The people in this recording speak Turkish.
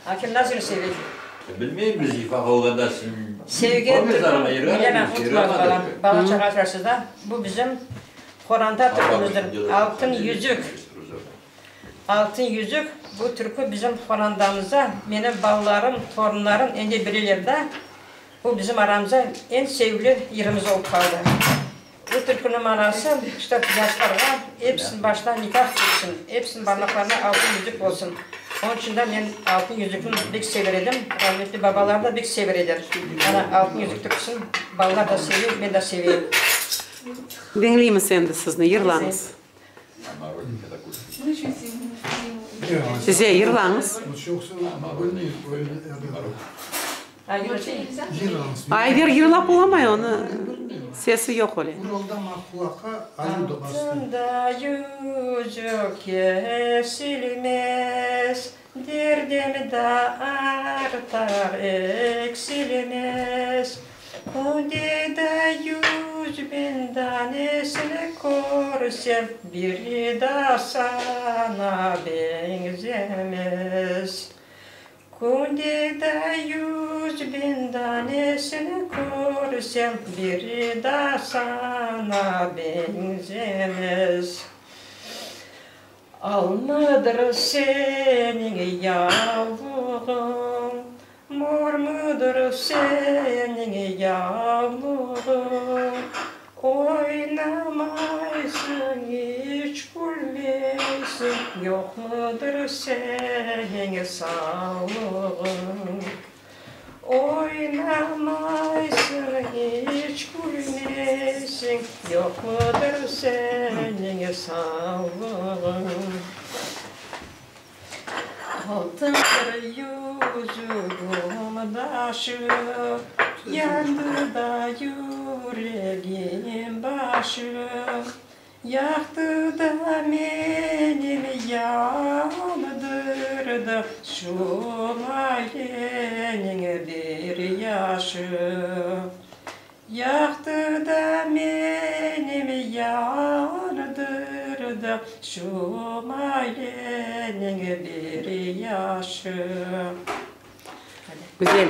Hakim nasıl seviyor? Bilmeyeyim biz ifah olganda Sevgi bilemem unutmaz balam. Bala çağırarsız da. Bu bizim Kur'an'da türkümüzdür. Altın yüzük. Altın yüzük. Bu türkü bizim Kur'an'damıza. Benim ballarım, torunlarım ende bilirler de. Bu bizim aramıza en sevgili yerimiz oldu kaldı. Bu türkünün manası işte yaşlarına hepsinin başına nikah çıksın. Hepsinin parmaklarına altın yüzük olsun. Onun için de ben altın yüzükünü pek severim. Rahmetli babalar da pek severim. Yani altın yüzük türküsünü ballar da seviyor, ben de seviyorum. Dinleyeyim sen de sizni, yırlanız. Size yırlanız. Ayver yırlap olamay onu. Sesi yok öyle. Altında yüzük kesilmez, derdim da artar eksilmez. Kundede 100.000 tanesini korsam, biri de sana benzemez. Kundede 100.000 tanesini korsam, biri de sana benzemez. Almadır senin yavruğun, mor mudur senin yavruğun? Oynamaysın, hiç gülmeysin, yok mudur senin sağlığın? Oynamaysın, hiç gülmeysin, yok mudur senin sağlığın? Altındır yüzüğüm taşı, yandı da yüreğim başı. Yaktı da benim yandırdı, şu ailenin bir yaşı. Yaktı da benim yandırdı, şu ailenin bir yaşı. Güzel.